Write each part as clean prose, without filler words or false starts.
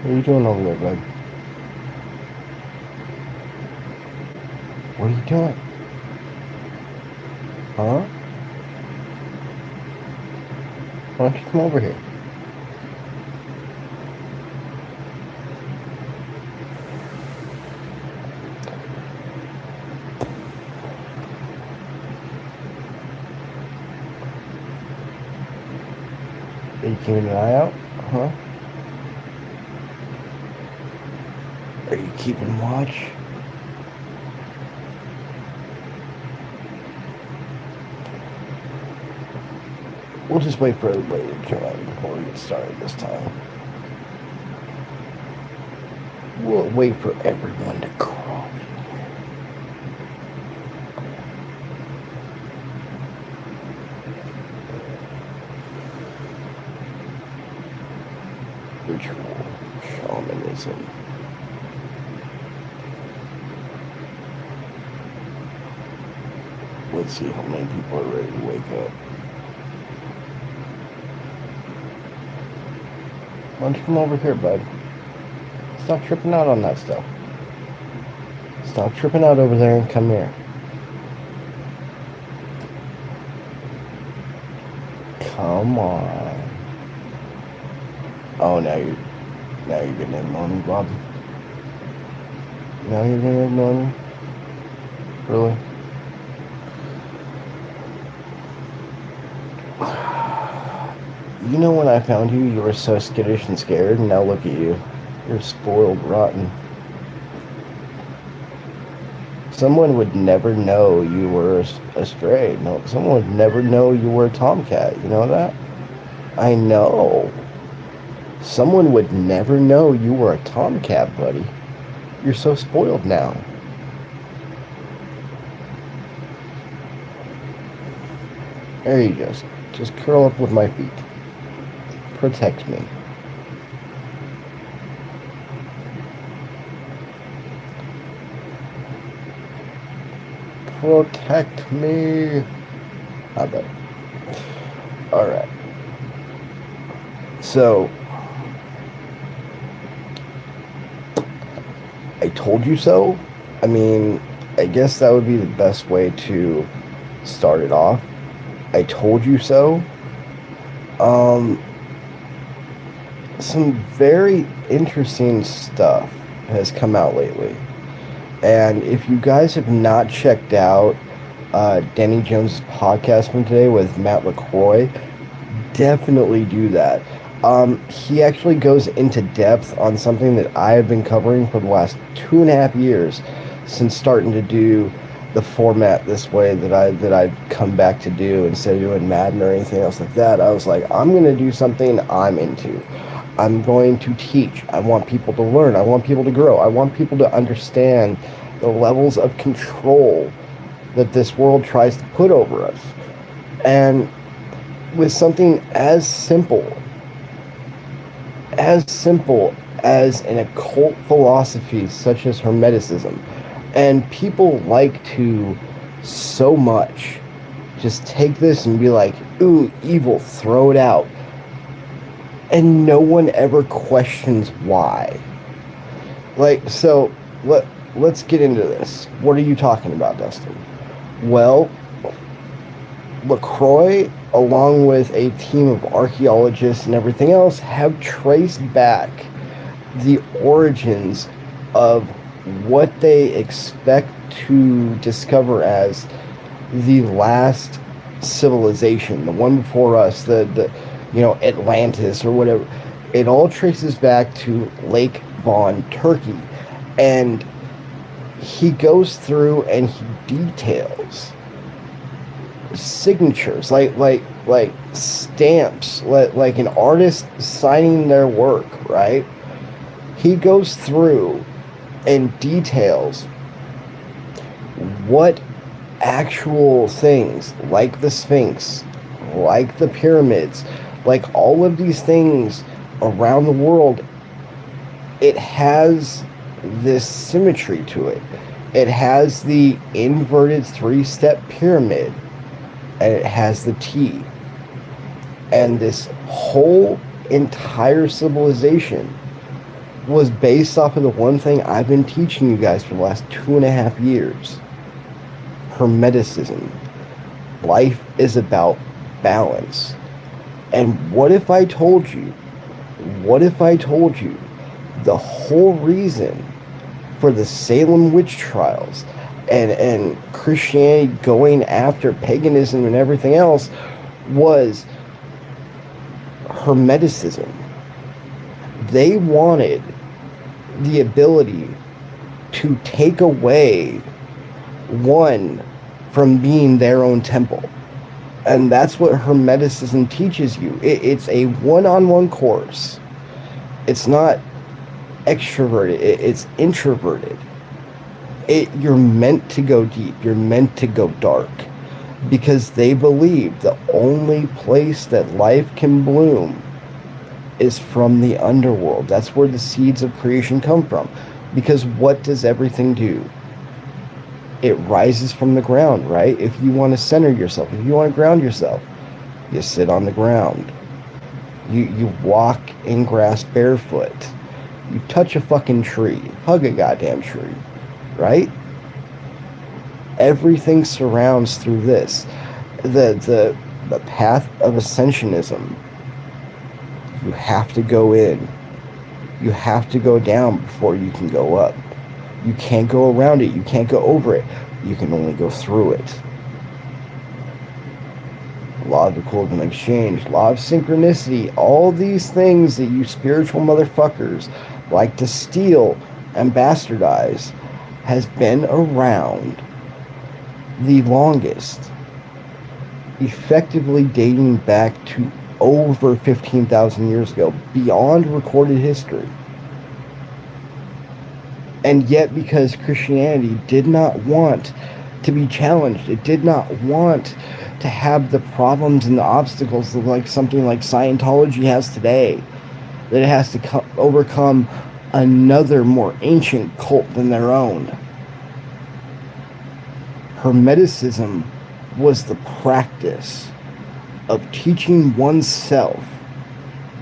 What are you doing over there, bud? What are you doing? Huh? Why don't you come over here? Are you keeping an eye out? Huh? Are you keeping watch? We'll just wait for everybody to join before we get started this time. We'll wait for everyone to crawl in here. Ritual shamanism. Let's see how many people are ready to wake up. Why don't you come over here, bud? Stop tripping out on that stuff. Stop tripping out over there and come here. Come on. Oh, now you're gonna ignore me, Bob. Now you're gonna ignore me? Really? You know, when I found you, you were so skittish and scared, and now look at you. You're spoiled rotten. Someone would never know you were a stray. No, someone would never know you were a tomcat. You know that? I know. Someone would never know you were a tomcat, buddy. You're so spoiled now. There you go. Just curl up with my feet. Protect me. Protect me. I bet. Alright. So, I told you so. I mean, I guess that would be the best way to start it off. I told you so. Some very interesting stuff has come out lately. And if you guys have not checked out Danny Jones' podcast from today with Matt LaCroix, definitely do that. He actually goes into depth on something that I have been covering for the last 2.5 years since starting to do the format this way that I've come back to do instead of doing Madden or anything else like that. I was like, I'm going to do something I'm into. I'm going to teach. I want people to learn. I want people to grow. I want people to understand the levels of control that this world tries to put over us. And with something as simple as an occult philosophy such as Hermeticism, and people like to so much just take this and be like, ooh, evil, throw it out. And no one ever questions why. Like, so, let's get into this. What are you talking about, Dustin? Well, LaCroix, along with a team of archaeologists and everything else, have traced back the origins of what they expect to discover as the last civilization, the one before us, the Atlantis or whatever. It all traces back to Lake Von, Turkey. And he goes through and he details signatures, like stamps, like an artist signing their work, right? He goes through and details what actual things, like the Sphinx, like the pyramids, like all of these things around the world, it has this symmetry to it. It has the inverted 3-step pyramid, and it has the T. And this whole entire civilization was based off of the one thing I've been teaching you guys for the last 2.5 years. Hermeticism. Life is about balance. And what if I told you the whole reason for the Salem witch trials and Christianity going after paganism and everything else was Hermeticism? They wanted the ability to take away one from being their own temple. And that's what Hermeticism teaches you. It's a one-on-one course. It's not extroverted. It's introverted. You're meant to go deep. You're meant to go dark. Because they believe the only place that life can bloom is from the underworld. That's where the seeds of creation come from. Because what does everything do? It rises from the ground, right? If you want to center yourself, if you want to ground yourself, you sit on the ground. You walk in grass barefoot. You touch a fucking tree. Hug a goddamn tree, right? Everything surrounds through this. The path of ascensionism. You have to go in. You have to go down before you can go up. You can't go around it. You can't go over it. You can only go through it. Law of equivalent exchange, law of synchronicity, all these things that you spiritual motherfuckers like to steal and bastardize has been around the longest, effectively dating back to over 15,000 years ago, beyond recorded history. And yet, because Christianity did not want to be challenged, it did not want to have the problems and the obstacles that like something like Scientology has today, that it has to overcome another more ancient cult than their own. Hermeticism was the practice of teaching oneself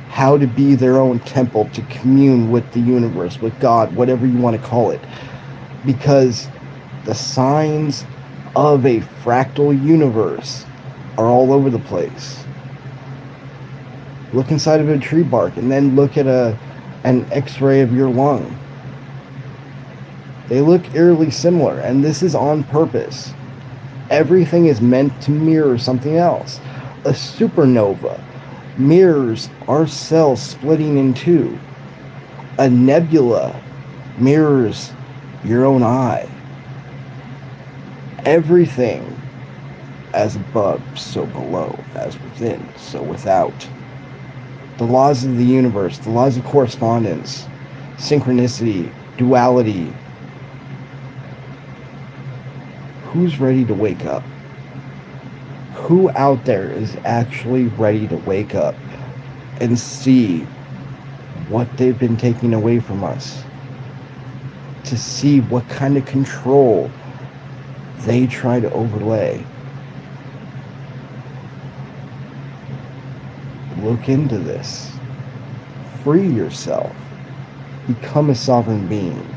how to be their own temple, to commune with the universe, with God, whatever you want to call it. Because the signs of a fractal universe are all over the place. Look inside of a tree bark and then look at an x-ray of your lung. They look eerily similar, and this is on purpose. Everything is meant to mirror something else. A supernova mirrors our cells splitting in two. A nebula mirrors your own eye. Everything as above, so below, as within, so without. The laws of the universe, the laws of correspondence, synchronicity, duality. Who's ready to wake up? Who out there is actually ready to wake up and see what they've been taking away from us? To see what kind of control they try to overlay. Look into this. Free yourself. Become a sovereign being.